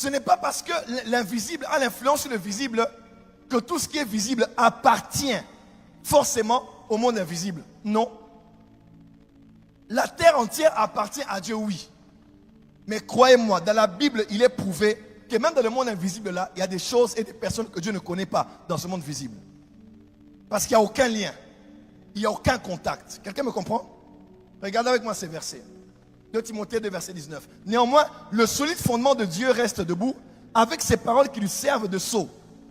Ce n'est pas parce que l'invisible a l'influence sur le visible que tout ce qui est visible appartient forcément au monde invisible. Non. La terre entière appartient à Dieu, oui. Mais croyez-moi, dans la Bible, il est prouvé que même dans le monde invisible, là, il y a des choses et des personnes que Dieu ne connaît pas dans ce monde visible. Parce qu'il n'y a aucun lien. Il n'y a aucun contact. Quelqu'un me comprend? Regardez avec moi ces versets. 2 Timothée 2, verset 19. Néanmoins, le solide fondement de Dieu reste debout avec ses paroles qui lui servent de sceau.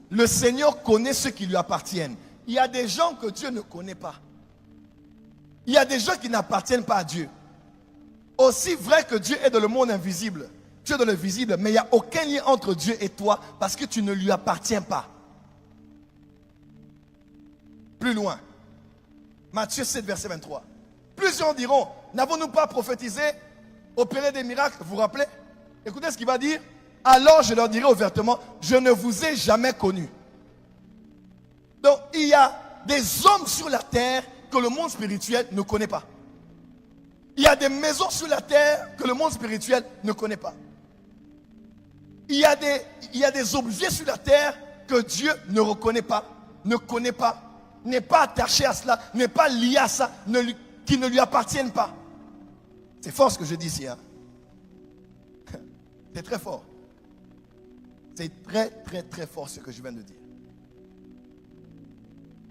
Le Seigneur connaît ceux qui lui appartiennent. Il y a des gens que Dieu ne connaît pas. Il y a des gens qui n'appartiennent pas à Dieu. Aussi vrai que Dieu est dans le monde invisible, Dieu est dans le visible, mais il n'y a aucun lien entre Dieu et toi parce que tu ne lui appartiens pas. Plus loin, Matthieu 7, verset 23. Plusieurs diront, n'avons-nous pas prophétisé, opéré des miracles? Vous vous rappelez? Écoutez ce qu'il va dire. Alors je leur dirai ouvertement, je ne vous ai jamais connu. Donc il y a des hommes sur la terre que le monde spirituel ne connaît pas. Il y a des maisons sur la terre que le monde spirituel ne connaît pas. Il y a des objets sur la terre que Dieu ne reconnaît pas, ne connaît pas, n'est pas attaché à cela, n'est pas lié à ça, qui ne lui appartiennent pas. C'est fort ce que je dis ici. Hein? C'est très fort. C'est très, très, très fort ce que je viens de dire.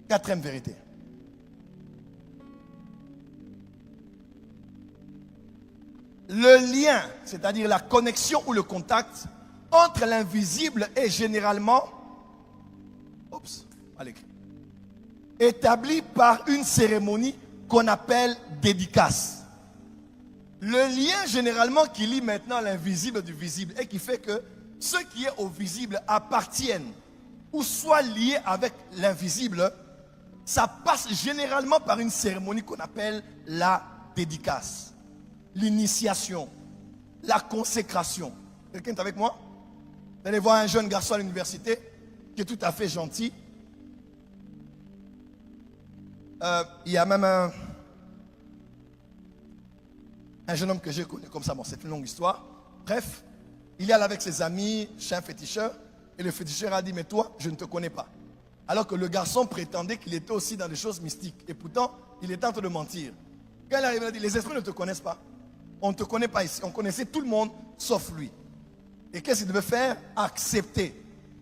Quatrième vérité. Le lien, c'est-à-dire la connexion ou le contact entre l'invisible est généralement établi par une cérémonie qu'on appelle dédicace. Le lien généralement qui lie maintenant l'invisible du visible et qui fait que ce qui est au visible appartiennent ou soit lié avec l'invisible, ça passe généralement par une cérémonie qu'on appelle la dédicace. L'initiation, la consécration. Quelqu'un est avec moi? Vous allez voir un jeune garçon à l'université qui est tout à fait gentil. Il y a même un jeune homme que j'ai connu comme ça. Bon, c'est une longue histoire. Bref, il est allé avec ses amis chez un féticheur et le féticheur a dit, mais toi, je ne te connais pas. Alors que le garçon prétendait qu'il était aussi dans des choses mystiques. Et pourtant, il était en train de mentir. Quand il arrive, il a dit, les esprits ne te connaissent pas. On ne te connaît pas ici. On connaissait tout le monde sauf lui. Et qu'est-ce qu'il devait faire? Accepter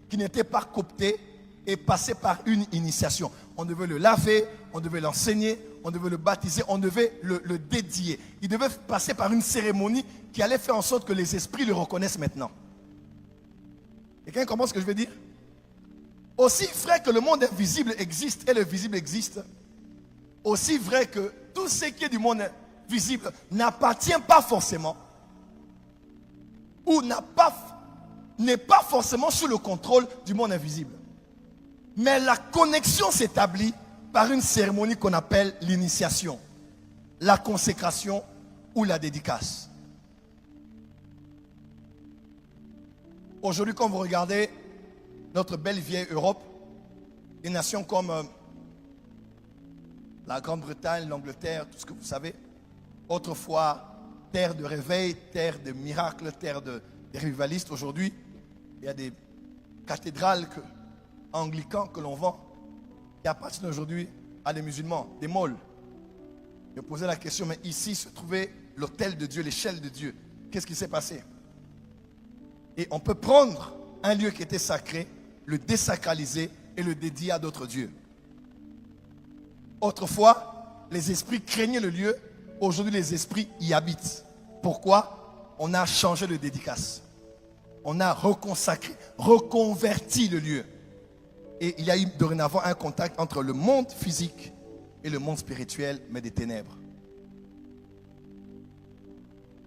qu'il n'était pas coopté et passer par une initiation. On devait le laver, on devait l'enseigner, on devait le baptiser, on devait le dédier. Il devait passer par une cérémonie qui allait faire en sorte que les esprits le reconnaissent maintenant. Quelqu'un comprend ce que je veux dire? Aussi vrai que le monde invisible existe et le visible existe, aussi vrai que tout ce qui est du monde visible n'appartient pas forcément ou n'est pas forcément sous le contrôle du monde invisible. Mais la connexion s'établit par une cérémonie qu'on appelle l'initiation, la consécration ou la dédicace. Aujourd'hui, quand vous regardez notre belle vieille Europe, des nations comme la Grande-Bretagne, l'Angleterre, tout ce que vous savez, autrefois terre de réveil, terre de miracles, terre de rivalistes. Aujourd'hui, il y a des cathédrales anglicans que l'on vend qui appartiennent aujourd'hui à des musulmans, des molles. Je posais la question, mais ici se trouvait l'autel de Dieu, l'échelle de Dieu. Qu'est-ce qui s'est passé? Et on peut prendre un lieu qui était sacré, le désacraliser et le dédier à d'autres dieux. Autrefois, les esprits craignaient le lieu. Aujourd'hui, les esprits y habitent. Pourquoi? On a changé de dédicace. On a reconsacré, reconverti le lieu. Et il y a eu dorénavant un contact entre le monde physique et le monde spirituel, mais des ténèbres.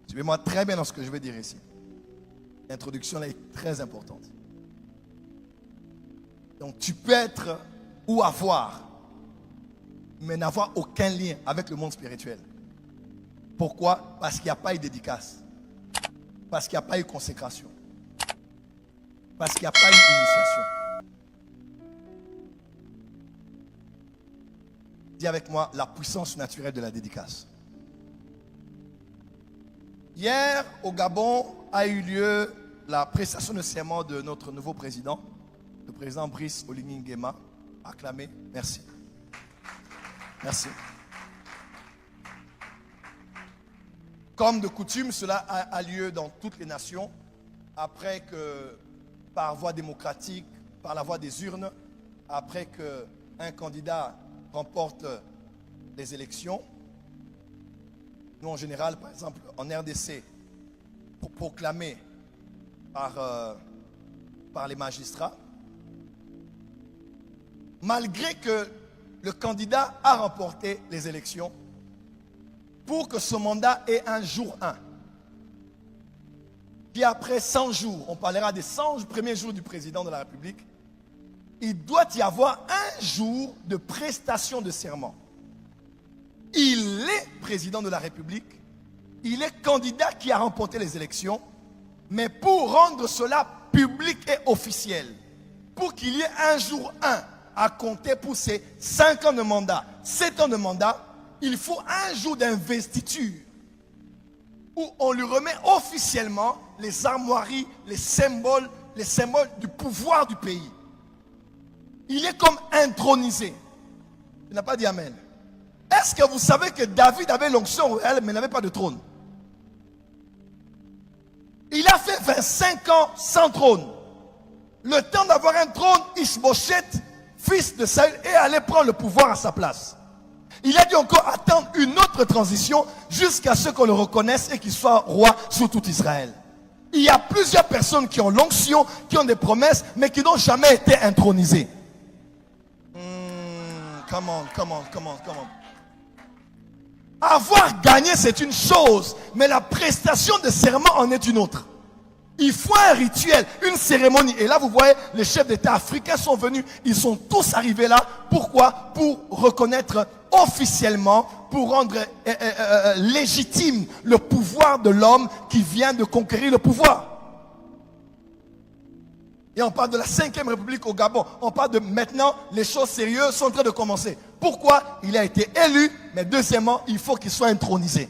Suivez-moi très bien dans ce que je vais dire ici. L'introduction là est très importante. Donc tu peux être ou avoir, mais n'avoir aucun lien avec le monde spirituel. Pourquoi? Parce qu'il n'y a pas eu dédicace. Parce qu'il n'y a pas eu consécration. Parce qu'il n'y a pas eu initiation. Dis avec moi la puissance naturelle de la dédicace. Hier, au Gabon, a eu lieu la prestation de serment de notre nouveau président, le président Brice Oligui Nguema. Acclamé. Merci. Merci. Comme de coutume, cela a lieu dans toutes les nations, après que, par voie démocratique, par la voie des urnes, après qu'un candidat remporte les élections. Nous, en général, par exemple, en RDC, pour proclamer par les magistrats, malgré que le candidat a remporté les élections, pour que ce mandat ait un jour 1. Puis après 100 jours, on parlera des 100 premiers jours du président de la République, il doit y avoir un jour de prestation de serment. Il est président de la République, il est candidat qui a remporté les élections, mais pour rendre cela public et officiel, pour qu'il y ait un jour 1 à compter pour ses 5 ans de mandat, 7 ans de mandat, il faut un jour d'investiture où on lui remet officiellement les armoiries, les symboles du pouvoir du pays. Il est comme intronisé. Il n'a pas dit amen. Est-ce que vous savez que David avait l'onction royale mais n'avait pas de trône? Il a fait 25 ans sans trône. Le temps d'avoir un trône, Ishbosheth, fils de Saül, est allé prendre le pouvoir à sa place. Il a dû encore attendre une autre transition jusqu'à ce qu'on le reconnaisse et qu'il soit roi sur tout Israël. Il y a plusieurs personnes qui ont l'onction, qui ont des promesses, mais qui n'ont jamais été intronisées. Come on. Avoir gagné, c'est une chose, mais la prestation de serment en est une autre. Il faut un rituel, une cérémonie. Et là, vous voyez, les chefs d'État africains sont venus. Ils sont tous arrivés là. Pourquoi? Pour reconnaître officiellement, pour rendre légitime le pouvoir de l'homme qui vient de conquérir le pouvoir. Et on parle de la 5e République au Gabon. On parle de maintenant, les choses sérieuses sont en train de commencer. Pourquoi? Il a été élu, mais deuxièmement, il faut qu'il soit intronisé.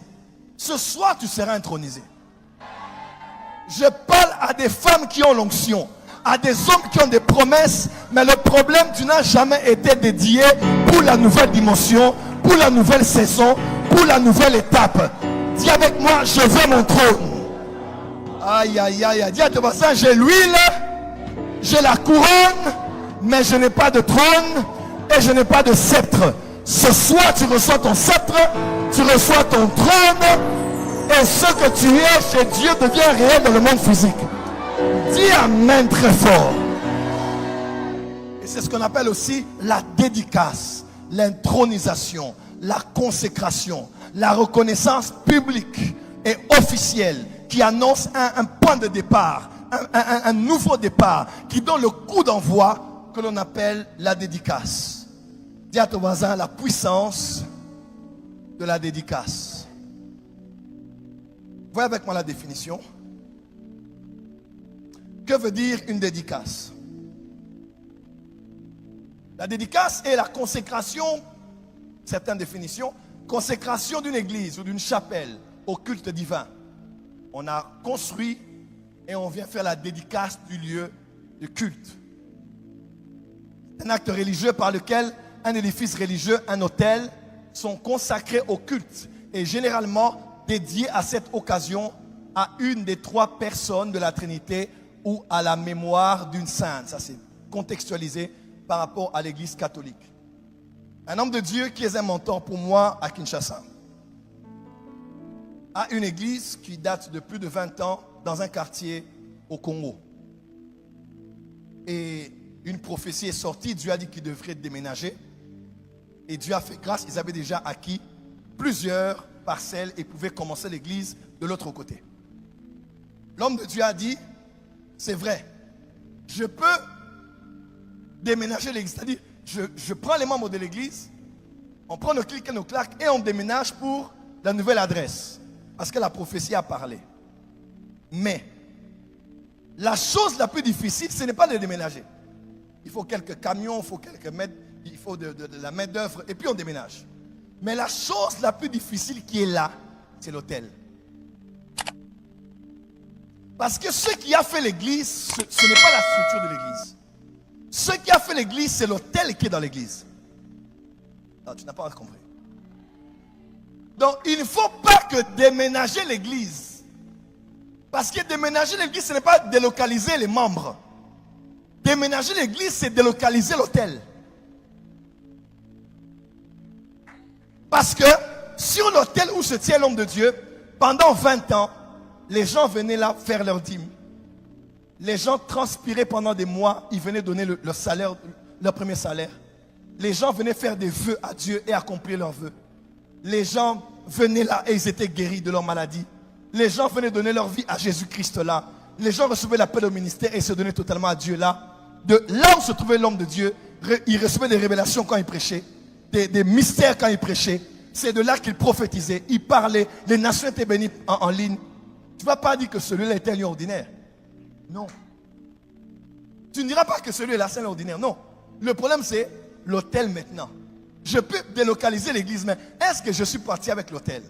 Ce soir, tu seras intronisé. Je parle à des femmes qui ont l'onction, à des hommes qui ont des promesses, mais le problème, tu n'as jamais été dédié pour la nouvelle dimension, pour la nouvelle saison, pour la nouvelle étape. Dis avec moi, je veux mon trône. Aïe, aïe, aïe, dis à ton voisin, j'ai l'huile, j'ai la couronne, mais je n'ai pas de trône et je n'ai pas de sceptre. Ce soir, tu reçois ton sceptre, tu reçois ton trône, et ce que tu es chez Dieu devient réel dans le monde physique. Dis amen très fort. Et c'est ce qu'on appelle aussi la dédicace, l'intronisation, la consécration, la reconnaissance publique et officielle qui annonce un point de départ, un nouveau départ, qui donne le coup d'envoi que l'on appelle la dédicace. Dis à ton voisin la puissance de la dédicace. Voyez avec moi la définition. Que veut dire une dédicace? La dédicace est la consécration, certaines définitions, consécration d'une église ou d'une chapelle au culte divin. On a construit et on vient faire la dédicace du lieu de culte. Un acte religieux par lequel un édifice religieux, un autel, sont consacrés au culte et généralement dédié à cette occasion à une des 3 personnes de la Trinité ou à la mémoire d'une sainte. Ça, c'est contextualisé par rapport à l'Église catholique. Un homme de Dieu qui est un mentor pour moi à Kinshasa a une église qui date de plus de 20 ans dans un quartier au Congo. Et une prophétie est sortie, Dieu a dit qu'il devrait déménager. Et Dieu a fait grâce, ils avaient déjà acquis plusieurs parcelles et pouvaient commencer l'église de l'autre côté. L'homme de Dieu a dit, c'est vrai, je peux déménager l'église. C'est-à-dire, je prends les membres de l'église, on prend nos clics et nos claques et on déménage pour la nouvelle adresse. Parce que la prophétie a parlé. Mais, la chose la plus difficile, ce n'est pas de déménager. Il faut quelques camions, il faut quelques mètres, il faut de la main d'œuvre et puis on déménage. Mais la chose la plus difficile qui est là, c'est l'autel. Parce que ce qui a fait l'église, ce n'est pas la structure de l'église. Ce qui a fait l'église, c'est l'autel qui est dans l'église. Non, tu n'as pas compris. Donc, il ne faut pas que déménager l'église. Parce que déménager l'église, ce n'est pas délocaliser les membres. Déménager l'église, c'est délocaliser l'autel. Parce que sur l'autel où se tient l'homme de Dieu, pendant 20 ans, les gens venaient là faire leur dîme. Les gens transpiraient pendant des mois, ils venaient donner leur salaire, leur premier salaire. Les gens venaient faire des vœux à Dieu et accomplir leurs vœux. Les gens venaient là et ils étaient guéris de leur maladie. Les gens venaient donner leur vie à Jésus-Christ là. Les gens recevaient l'appel au ministère et se donnaient totalement à Dieu là. De là où se trouvait l'homme de Dieu, il recevait des révélations quand il prêchait, des mystères quand il prêchait. C'est de là qu'il prophétisait, il parlait, les nations étaient bénies en ligne. Tu ne vas pas dire que celui-là était un lieu ordinaire. Non. Tu ne diras pas que celui-là c'est un lieu ordinaire. Non. Le problème c'est l'autel maintenant. Je peux délocaliser l'église, mais est-ce que je suis parti avec l'autel?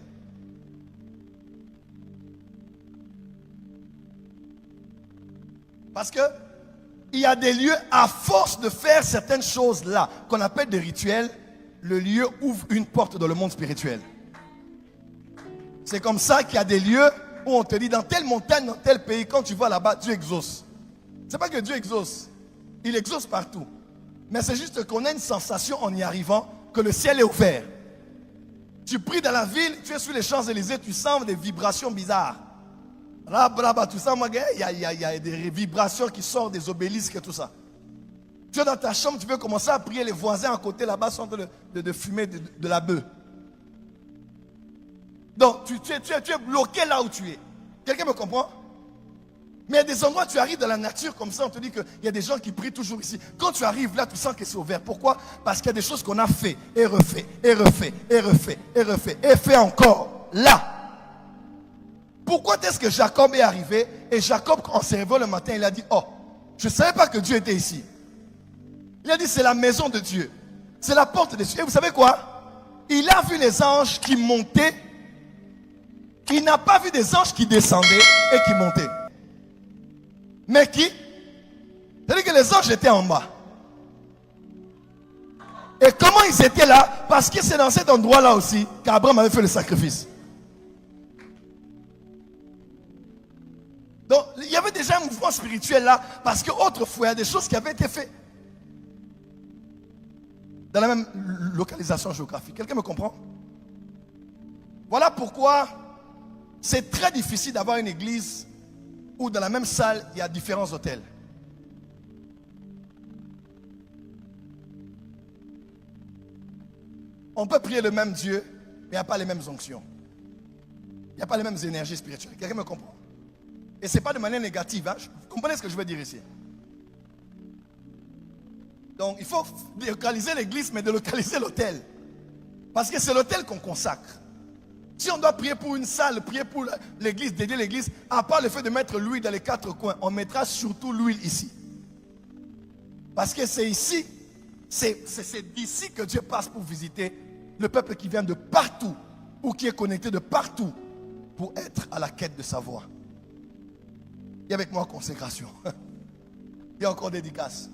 Parce que il y a des lieux, à force de faire certaines choses là, qu'on appelle des rituels, le lieu ouvre une porte dans le monde spirituel. C'est comme ça qu'il y a des lieux où on te dit, dans telle montagne, dans tel pays, quand tu vas là-bas, Dieu exauce. C'est pas que Dieu exauce. Il exauce partout. Mais c'est juste qu'on a une sensation en y arrivant que le ciel est ouvert. Tu pries dans la ville, tu es sur les Champs-Élysées, tu sens des vibrations bizarres. Là, tout ça, il y a des vibrations qui sortent des obélisques et tout ça. Tu es dans ta chambre, tu veux commencer à prier, les voisins à côté là-bas sont en train de fumer de la bœuf. Donc, tu es bloqué là où tu es. Quelqu'un me comprend? Mais il y a des endroits, tu arrives dans la nature comme ça, on te dit qu'il y a des gens qui prient toujours ici. Quand tu arrives là, tu sens que c'est ouvert. Pourquoi? Parce qu'il y a des choses qu'on a fait, et refait, et refait, et refait, et refait, et fait encore là. Pourquoi est-ce que Jacob est arrivé? Et Jacob, en se réveillant le matin, il a dit, oh, je ne savais pas que Dieu était ici. Il a dit, c'est la maison de Dieu. C'est la porte de Dieu. Et vous savez quoi? Il a vu les anges qui montaient. Il n'a pas vu des anges qui descendaient et qui montaient. Mais qui? C'est-à-dire que les anges étaient en bas. Et comment ils étaient là? Parce que c'est dans cet endroit-là aussi qu'Abraham avait fait le sacrifice. Donc, il y avait déjà un mouvement spirituel là, parce qu'autrefois, il y a des choses qui avaient été faites. Dans la même localisation géographique. Quelqu'un me comprend? Voilà pourquoi c'est très difficile d'avoir une église où dans la même salle, il y a différents hôtels. On peut prier le même Dieu, mais il n'y a pas les mêmes onctions. Il n'y a pas les mêmes énergies spirituelles. Quelqu'un me comprend? Et ce n'est pas de manière négative. Hein? Vous comprenez ce que je veux dire ici? Donc, il faut délocaliser l'église, mais délocaliser l'autel. Parce que c'est l'autel qu'on consacre. Si on doit prier pour une salle, prier pour l'église, dédier l'église, à part le fait de mettre l'huile dans les quatre coins, on mettra surtout l'huile ici. Parce que c'est ici, c'est d'ici que Dieu passe pour visiter le peuple qui vient de partout, ou qui est connecté de partout, pour être à la quête de sa voix. Et avec moi, consécration. Il y a encore dédicace.